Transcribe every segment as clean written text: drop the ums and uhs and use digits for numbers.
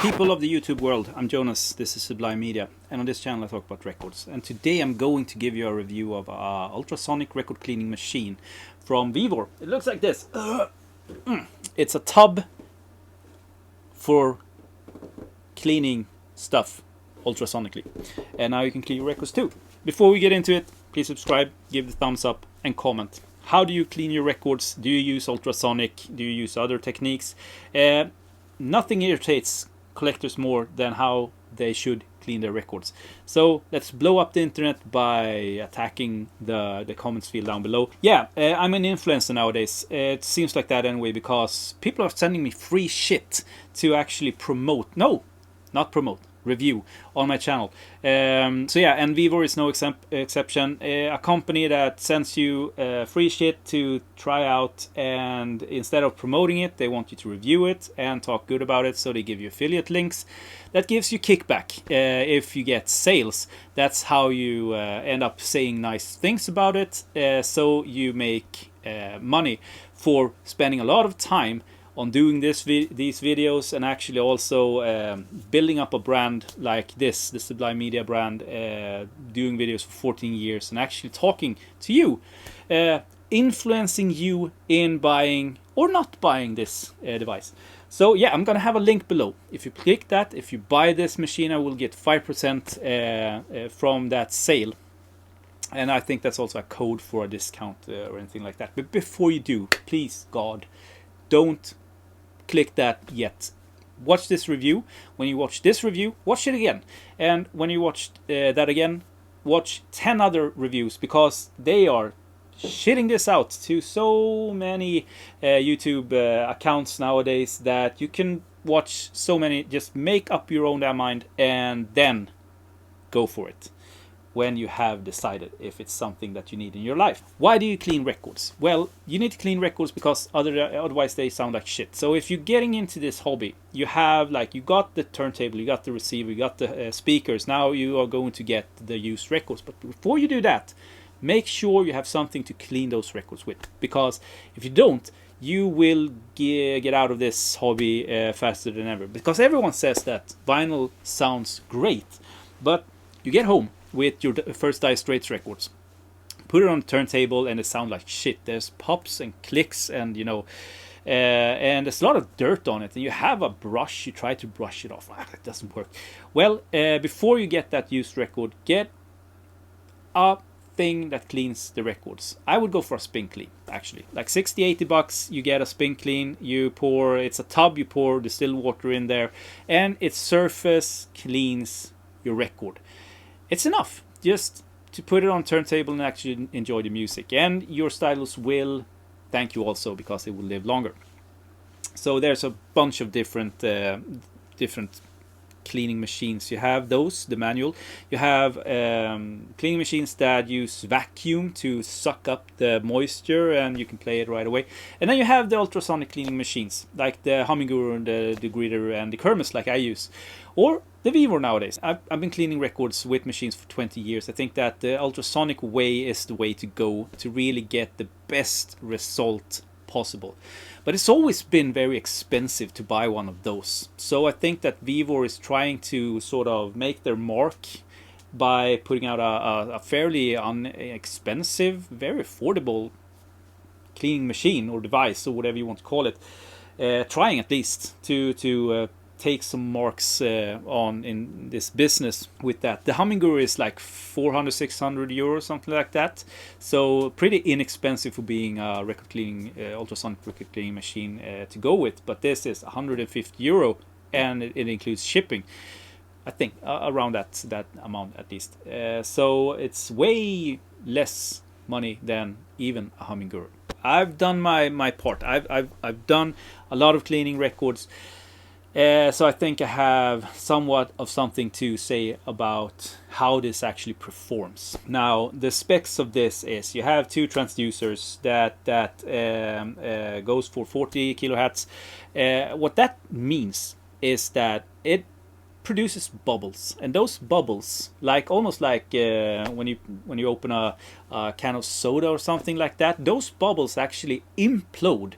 People of the YouTube world, I'm Jonas, this is Sublime Media, and on this channel I talk about records. And today I'm going to give you a review of a ultrasonic record cleaning machine from VEVOR. It looks like this. It's a tub for cleaning stuff ultrasonically. And now you can clean your records too. Before we get into it, please subscribe, give the thumbs up and comment. How do you clean your records? Do you use ultrasonic? Do you use other techniques? Nothing irritates collectors more than how they should clean their records. So let's blow up the internet by attacking the comments field down below. Yeah, I'm an influencer nowadays. It seems like that anyway, because people are sending me free shit to actually promote. No, not promote. Review on my channel. So yeah, and VEVOR is no exception. A company that sends you free shit to try out, and instead of promoting it, they want you to review it and talk good about it. So they give you affiliate links. That gives you kickback if you get sales. That's how you end up saying nice things about it. So you make money for spending a lot of time on doing these videos, and actually also building up a brand like this, the Sublime Media brand, doing videos for 14 years and actually talking to you, influencing you in buying or not buying this device. So yeah, I'm gonna have a link below. If you click that, if you buy this machine, I will get 5% from that sale. And I think that's also a code for a discount or anything like that. But before you do, please God, don't click that yet. Watch this review. When you watch this review, watch it again. And when you watch that again, watch 10 other reviews, because they are shitting this out to so many YouTube accounts nowadays that you can watch so many. Just make up your own damn mind and then go for it when you have decided if it's something that you need in your life. Why do you clean records? Well, you need to clean records because otherwise they sound like shit. So if you're getting into this hobby, you have, like, you got the turntable, you got the receiver, you got the speakers, now you are going to get the used records. But before you do that, make sure you have something to clean those records with, because if you don't, you will get out of this hobby faster than ever. Because everyone says that vinyl sounds great, but you get home with your first Dire Straits records, put it on the turntable, and it sounds like shit. There's pops and clicks, and you know, and there's a lot of dirt on it. And you have a brush, you try to brush it off, it doesn't work. Well, before you get that used record, get a thing that cleans the records. I would go for a spin clean, actually. Like 60-80 bucks, you get a spin clean. You pour, it's a tub, you pour distilled water in there, and it surface cleans your record. It's enough just to put it on turntable and actually enjoy the music, and your stylus will thank you also, because it will live longer. So there's a bunch of different cleaning machines. You have those, the manual. You have cleaning machines that use vacuum to suck up the moisture, and you can play it right away. And then you have the ultrasonic cleaning machines, like the Hummingbird and the Gritter and the Kirmuss, like I use, or the VEVOR nowadays. I've been cleaning records with machines for 20 years. I think that the ultrasonic way is the way to go to really get the best result possible. But it's always been very expensive to buy one of those. So I think that VEVOR is trying to sort of make their mark by putting out a fairly inexpensive, very affordable cleaning machine or device, or whatever you want to call it. Trying at least to take some marks on in this business with that. The Hummingbird is like 400-600 euros, something like that. So pretty inexpensive for being a record cleaning, ultrasonic record cleaning machine to go with. But this is 150 euro, and it includes shipping. I think around that amount at least. So it's way less money than even a Hummingbird. I've done my part. I've done a lot of cleaning records. So I think I have somewhat of something to say about how this actually performs. Now, the specs of this is you have two transducers that goes for 40 kilohertz. What that means is that it produces bubbles, and those bubbles, like almost like when you open a can of soda or something like that, those bubbles actually implode,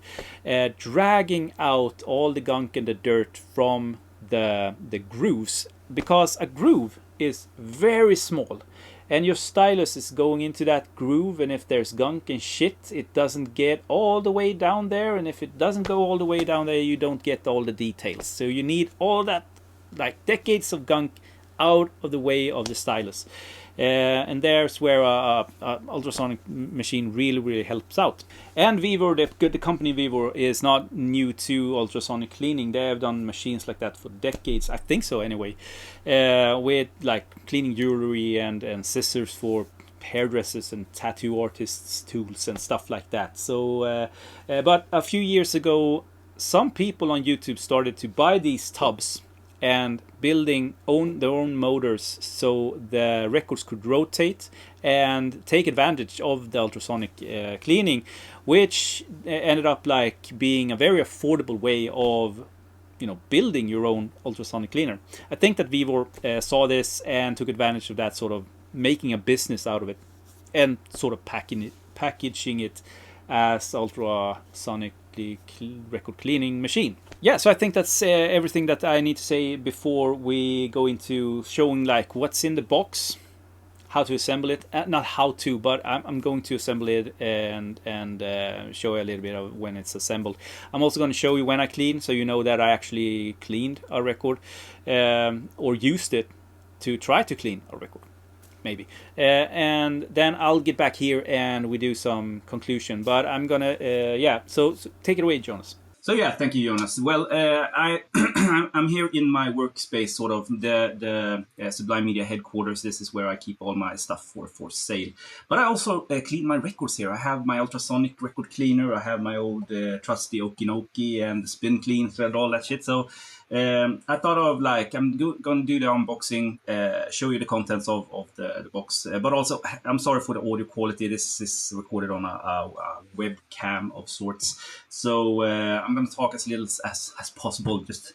dragging out all the gunk and the dirt from the grooves, because a groove is very small and your stylus is going into that groove, and if there's gunk and shit, it doesn't get all the way down there, and if it doesn't go all the way down there, you don't get all the details. So you need all that, like, decades of gunk out of the way of the stylus. And there's where a ultrasonic machine really helps out. And VEVOR, the company VEVOR, is not new to ultrasonic cleaning. They have done machines like that for decades, I think so anyway, with like cleaning jewelry and scissors for hairdressers and tattoo artists tools and stuff like that. So but a few years ago, some people on YouTube started to buy these tubs and building their own motors so the records could rotate and take advantage of the ultrasonic cleaning, which ended up like being a very affordable way of, you know, building your own ultrasonic cleaner. I think that VEVOR saw this and took advantage of that, sort of making a business out of it and sort of packaging it as ultrasonic record cleaning machine. Yeah, so I think that's everything that I need to say before we go into showing like what's in the box, how to assemble it. Not how to, but I'm going to assemble it and show you a little bit of when it's assembled. I'm also going to show you when I clean, so you know that I actually cleaned a record or used it to try to clean a record. Maybe. And then I'll get back here and we do some conclusion. But I'm gonna, yeah, so take it away, Jonas. So yeah, thank you, Jonas. Well, I'm here in my workspace, sort of the Sublime Media headquarters. This is where I keep all my stuff for sale. But I also clean my records here. I have my ultrasonic record cleaner. I have my old trusty Okinoki and the spin clean thread, all that shit. So I thought of like, I'm going to do the unboxing, show you the contents of the box. But also, I'm sorry for the audio quality. This is recorded on a webcam of sorts. So I'm going to talk as little as possible, just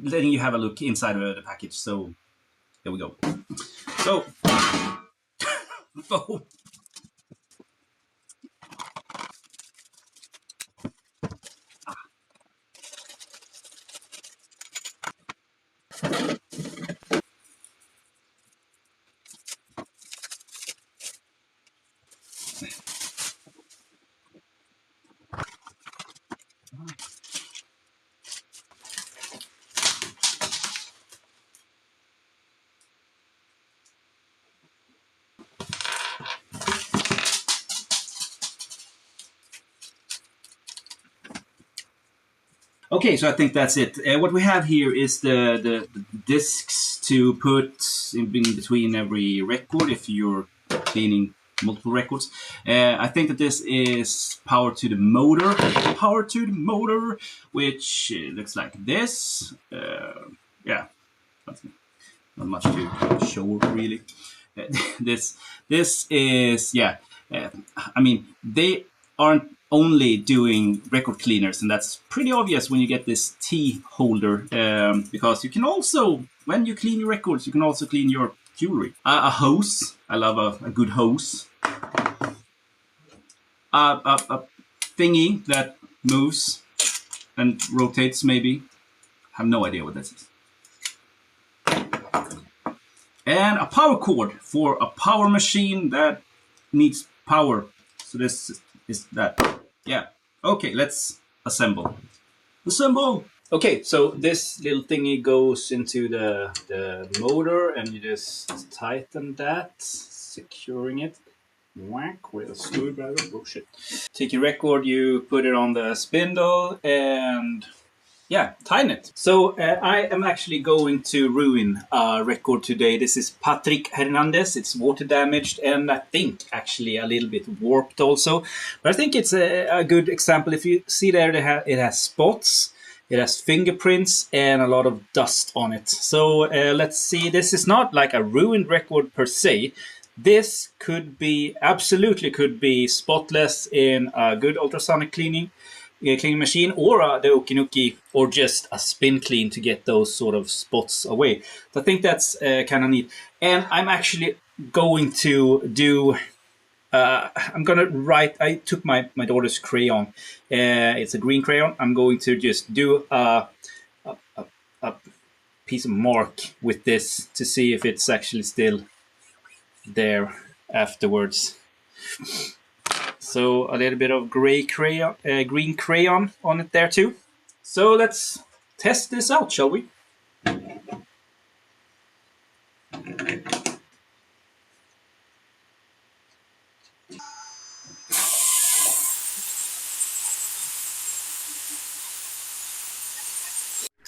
letting you have a look inside of the package. So here we go. So, okay, so I think that's it. What we have here is the discs to put in between every record if you're cleaning multiple records. I think that this is power to the motor. Power to the motor, which looks like this. Yeah, that's not much to show really. This is, yeah. I mean, they aren't only doing record cleaners, and that's pretty obvious when you get this tea holder, because you can also, when you clean your records, you can also clean your jewelry. A hose, I love a good hose. A thingy that moves and rotates, maybe. I have no idea what this is. And a power cord for a power machine that needs power. So this is that. Yeah. Okay, let's assemble. Assemble! Okay, so this little thingy goes into the motor, and you just tighten that, securing it. Whack with a screwdriver. Bullshit. Take your record, you put it on the spindle, and yeah, tighten it. So I am actually going to ruin a record today. This is Patrick Hernandez. It's water damaged and I think actually a little bit warped also. But I think it's a good example. If you see there, it has spots, it has fingerprints and a lot of dust on it. So let's see. This is not like a ruined record per se. This could be, absolutely could be spotless in a good ultrasonic cleaning machine, or the Okinoki, or just a spin clean to get those sort of spots away. So I think that's kind of neat. And I'm actually going to do, I'm going to write, I took my daughter's crayon. It's a green crayon. I'm going to just do a piece of mark with this to see if it's actually still there afterwards. So a little bit of green crayon on it there too. So let's test this out, shall we?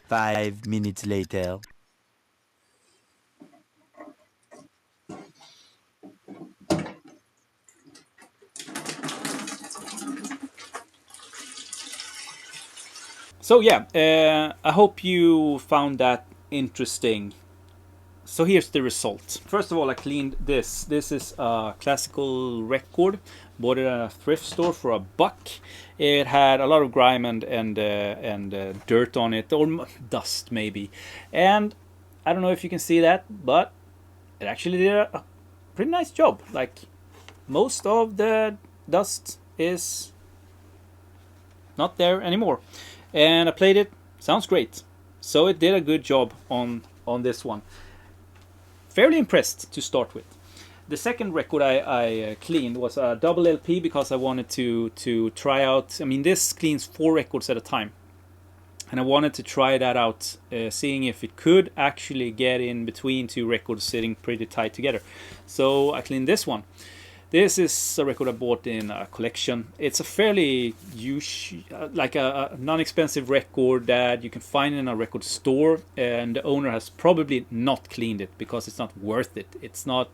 Five minutes later. So yeah, I hope you found that interesting. So here's the result. First of all, I cleaned this. This is a classical record. Bought it at a thrift store for $1. It had a lot of grime and dirt on it, or dust maybe. And I don't know if you can see that, but it actually did a pretty nice job. Like, most of the dust is not there anymore. And I played it. Sounds great. So it did a good job on this one. Fairly impressed to start with. The second record I cleaned was a double LP because I wanted to try out. I mean, this cleans 4 records at a time, and I wanted to try that out, seeing if it could actually get in between 2 records sitting pretty tight together. So I cleaned this one. This is a record I bought in a collection. It's a fairly like a non-expensive record that you can find in a record store, and the owner has probably not cleaned it because it's not worth it. It's not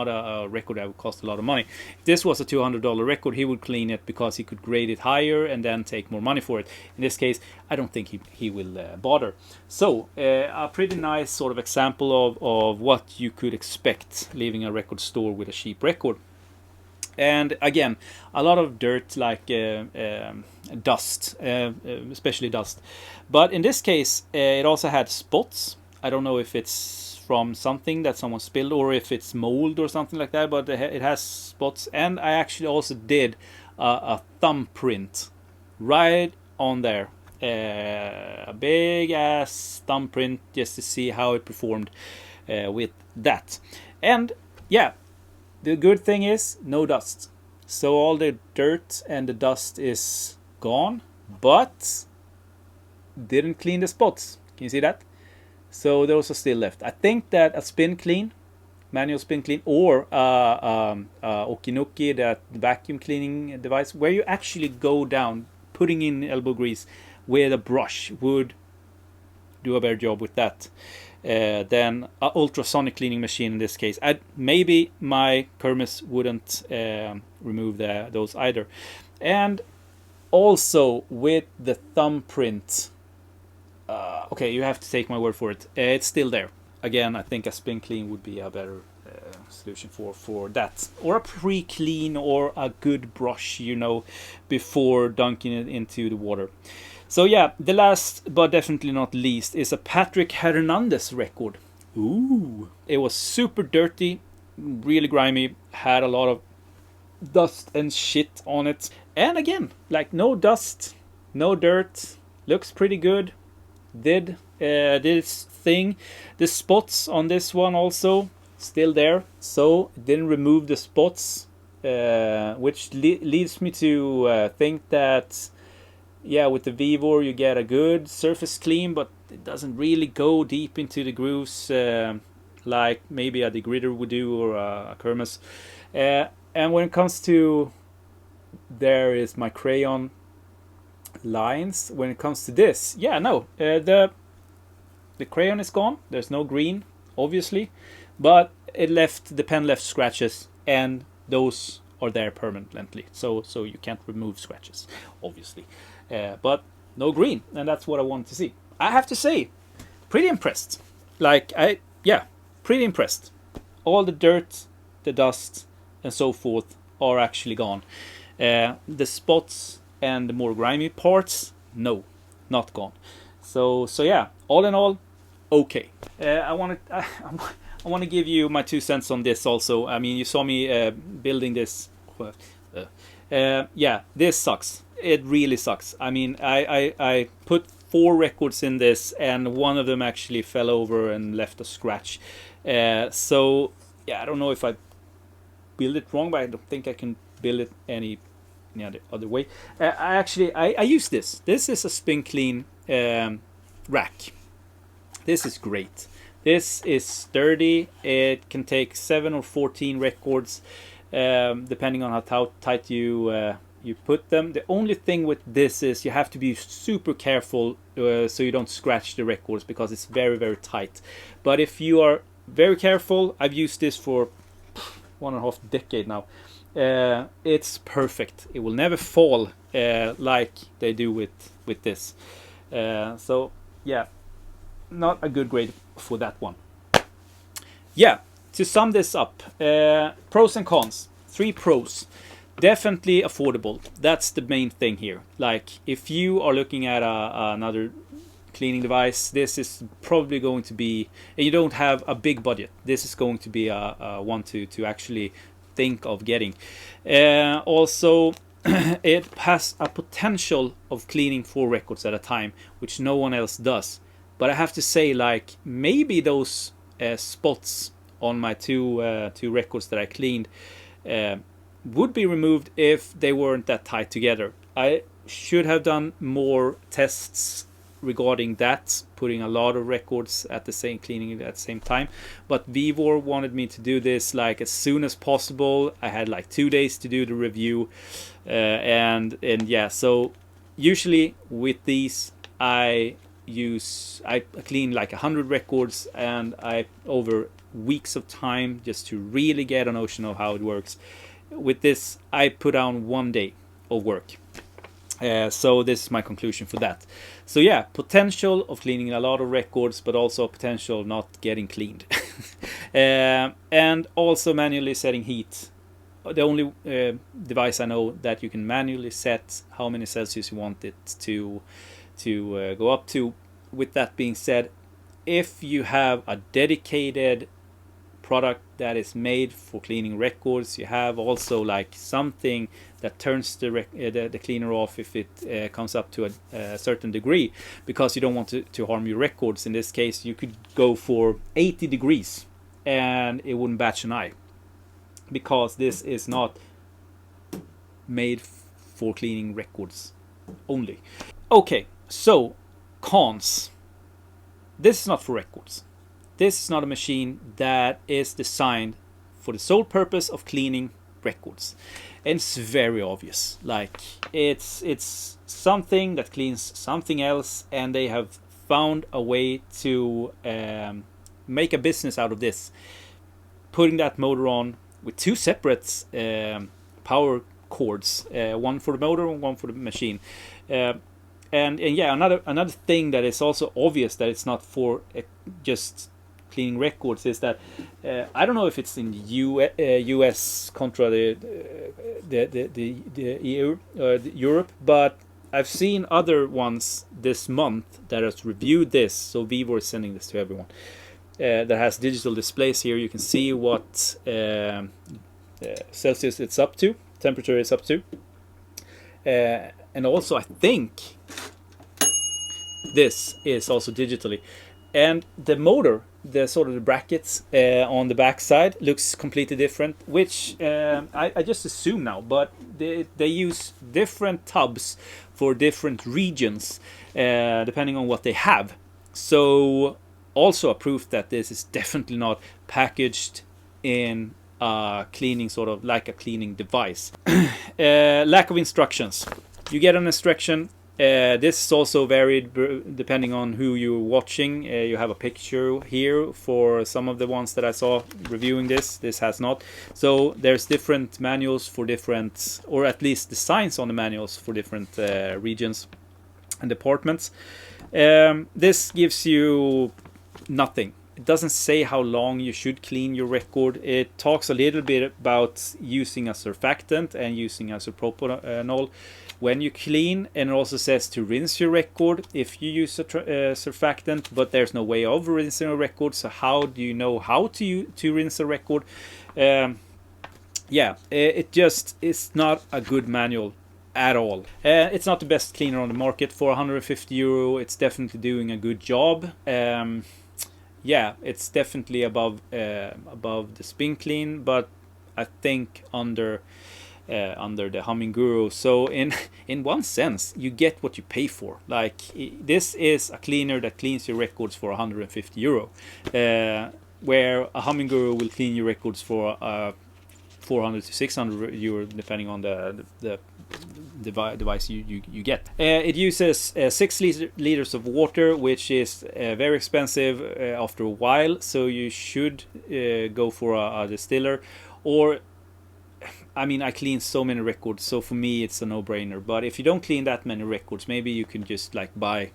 a record that would cost a lot of money. If this was a $200 record, he would clean it because he could grade it higher and then take more money for it. In this case, I don't think he will bother. So a pretty nice sort of example of what you could expect leaving a record store with a cheap record. And again, a lot of dirt, like dust, especially dust. But in this case, it also had spots. I don't know if it's from something that someone spilled or if it's mold or something like that, but it has spots. And I actually also did a thumbprint right on there. A big ass thumbprint just to see how it performed with that. And yeah, the good thing is no dust. So all the dirt and the dust is gone, but didn't clean the spots. Can you see that? So those are still left. I think that a spin clean, manual spin clean, or Okinoki, that vacuum cleaning device, where you actually go down, putting in elbow grease with a brush, would do a better job with that. Then an ultrasonic cleaning machine in this case. Maybe my Kirmuss wouldn't remove those either. And also with the thumbprint, okay, you have to take my word for it. It's still there. Again, I think a spin clean would be a better solution for that, or a pre-clean or a good brush, before dunking it into the water. So yeah, the last but definitely not least is a Patrick Hernandez record. Ooh. It was super dirty, really grimy, had a lot of dust and shit on it. And again, like, no dust, no dirt, looks pretty good. Did its thing. The spots on this one also still there, so didn't remove the spots, which leads me to think that, yeah, with the VEVOR you get a good surface clean, but it doesn't really go deep into the grooves like maybe a degritter would do, or a Kirmuss. And when it comes to, there is my crayon lines. When it comes to this, yeah, no, the crayon is gone. There's no green, obviously, but the pen left scratches, and those are there permanently. So you can't remove scratches, obviously. But no green, and that's what I wanted to see. I have to say, pretty impressed. Pretty impressed. All the dirt, the dust, and so forth are actually gone. The spots and the more grimy parts, no, not gone. So yeah, all in all, okay. I want to give you my 2 cents on this also. I mean, you saw me building this. Yeah, this sucks. It really sucks. I mean, I put 4 records in this, and one of them actually fell over and left a scratch. So yeah, I don't know if I build it wrong, but I don't think I can build it any other way. I use this. This is a spin clean rack. This is great. This is sturdy. It can take 7 or 14 records, depending on how tight you put them. The only thing with this is you have to be super careful so you don't scratch the records, because it's very, very tight. But if you are very careful, I've used this for 1.5 decades now. It's perfect. It will never fall like they do with this. So yeah, not a good grade for that one. Yeah, to sum this up, pros and cons. 3 pros. Definitely affordable. That's the main thing here. Like, if you are looking at another cleaning device, this is probably going to be, and you don't have a big budget, this is going to be a one to actually think of getting. Also, it has a potential of cleaning 4 records at a time, which no one else does. But I have to say, like, maybe those spots on my two records that I cleaned would be removed if they weren't that tight together. I should have done more tests regarding that, putting a lot of records at the same, cleaning at the same time. But VEVOR wanted me to do this like as soon as possible. I had like 2 days to do the review, and yeah. So usually with these, I clean like 100 records, and I over weeks of time just to really get a notion of how it works. With this, I put down 1 day of work. So this is my conclusion for that. So yeah, potential of cleaning a lot of records, but also potential of not getting cleaned. And also manually setting heat. The only device I know that you can manually set how many Celsius you want it to go up to. With that being said, if you have a dedicated product that is made for cleaning records, you have also like something that turns the cleaner off if it comes up to a certain degree, because you don't want to harm your records. In this case, you could go for 80 degrees and it wouldn't batch an eye, because this is not made for cleaning records only. Okay, so cons. This is not for records. This is not a machine that is designed for the sole purpose of cleaning records. And it's very obvious. Like, it's something that cleans something else, and they have found a way to make a business out of this. Putting that motor on with 2 separate power cords, one for the motor and one for the machine. And yeah, another thing that is also obvious that it's not for just cleaning records is that I don't know if it's in US contra the EU, Europe, but I've seen other ones this month that has reviewed this. So VEVOR is sending this to everyone. That has digital displays here. You can see what Celsius it's up to, temperature is up to, and also I think this is also digitally. And the motor, the sort of the brackets on the back side looks completely different, which I just assume now, but they use different tubs for different regions depending on what they have. So also a proof that this is definitely not packaged in cleaning, sort of like a cleaning device. Lack of instructions. You get an instruction. This is also varied depending on who you're watching. You have a picture here for some of the ones that I saw reviewing this. This has not. So there's different manuals for different, or at least designs on the manuals for different regions and departments. This gives you nothing. It doesn't say how long you should clean your record. It talks a little bit about using a surfactant and using isopropanol when you clean, and it also says to rinse your record if you use a surfactant, but there's no way of rinsing a record. So how do you know how to rinse a record? Yeah, it just is not a good manual at all. It's not the best cleaner on the market. For 150 euro, it's definitely doing a good job. Yeah, it's definitely above the Spin Clean, but I think under the Humming Guru. So in one sense, you get what you pay for. Like, this is a cleaner that cleans your records for 150 euro, where a Humming Guru will clean your records for 400 to 600 euro, depending on the device you get. It uses 6 liters of water, which is very expensive after a while, so you should go for a distiller. Or, I mean, I clean so many records, so for me it's a no-brainer. But if you don't clean that many records, maybe you can just like buy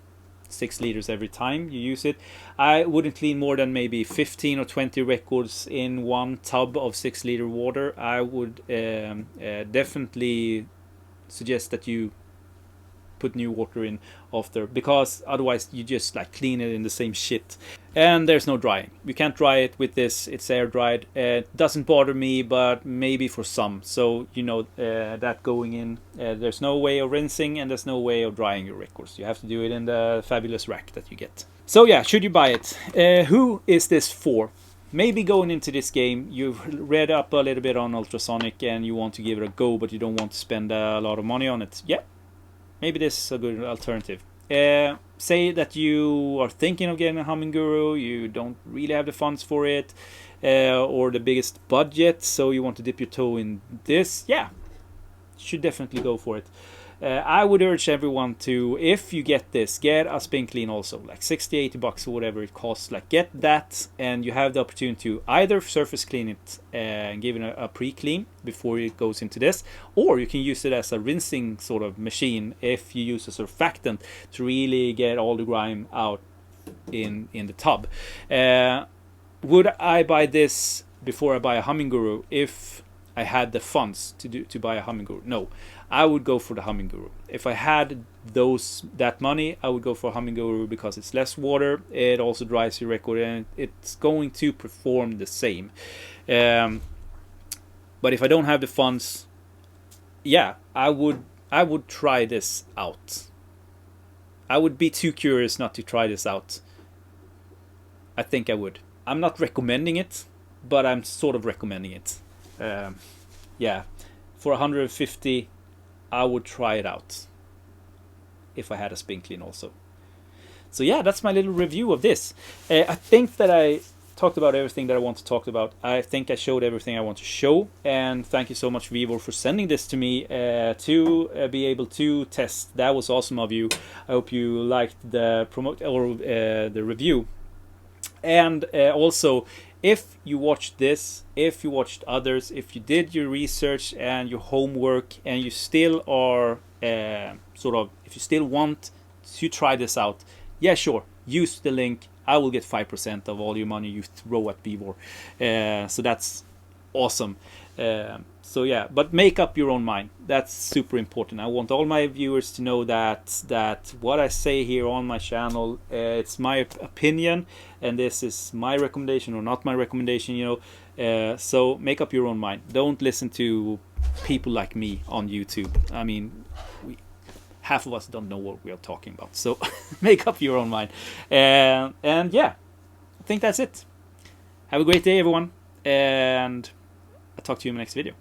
6 liters every time you use it. I wouldn't clean more than maybe 15 or 20 records in one tub of 6 liter water. I would definitely suggest that you put new water in after, because otherwise you just like clean it in the same shit. And there's no drying. You can't dry it with this. It's air dried. It doesn't bother me, but maybe for some. So you know that going in, there's no way of rinsing and there's no way of drying your records. You have to do it in the fabulous rack that you get. So yeah, should you buy it? Who is this for? Maybe going into this game, you've read up a little bit on Ultrasonic and you want to give it a go, but you don't want to spend a lot of money on it. Yeah, maybe this is a good alternative. Say that you are thinking of getting a Humming Guru, you don't really have the funds for it, or the biggest budget, so you want to dip your toe in this. Yeah, should definitely go for it. I would urge everyone to, if you get this, get a Spin Clean also, like 60-80 bucks or whatever it costs. Like, get that, and you have the opportunity to either surface clean it and give it a pre-clean before it goes into this, or you can use it as a rinsing sort of machine if you use a surfactant to really get all the grime out in the tub. Would I buy this before I buy a Humming Guru if I had the funds to buy a Humming Guru? No, I would go for the Humming Guru. If I had that money, I would go for a Humming Guru because it's less water, it also dries your record, and it's going to perform the same. But if I don't have the funds, yeah, I would try this out. I would be too curious not to try this out. I think I would. I'm not recommending it, but I'm sort of recommending it. Yeah, for 150 I would try it out if I had a Spin Clean also. So yeah, that's my little review of this. I think that I talked about everything that I want to talk about. I think I showed everything I want to show, and thank you so much, VEVOR, for sending this to me to be able to test. That was awesome of you. I hope you liked the the review. And also, if you watched this, if you watched others, if you did your research and your homework, and you still are if you still want to try this out, yeah, sure, use the link. I will get 5% of all your money you throw at VEVOR. So that's awesome. So yeah, but make up your own mind. That's super important. I want all my viewers to know that what I say here on my channel, it's my opinion, and this is my recommendation or not my recommendation, you know. So make up your own mind. Don't listen to people like me on YouTube. I mean, half of us don't know what we are talking about. So make up your own mind. And yeah, I think that's it. Have a great day, everyone, and I'll talk to you in the next video.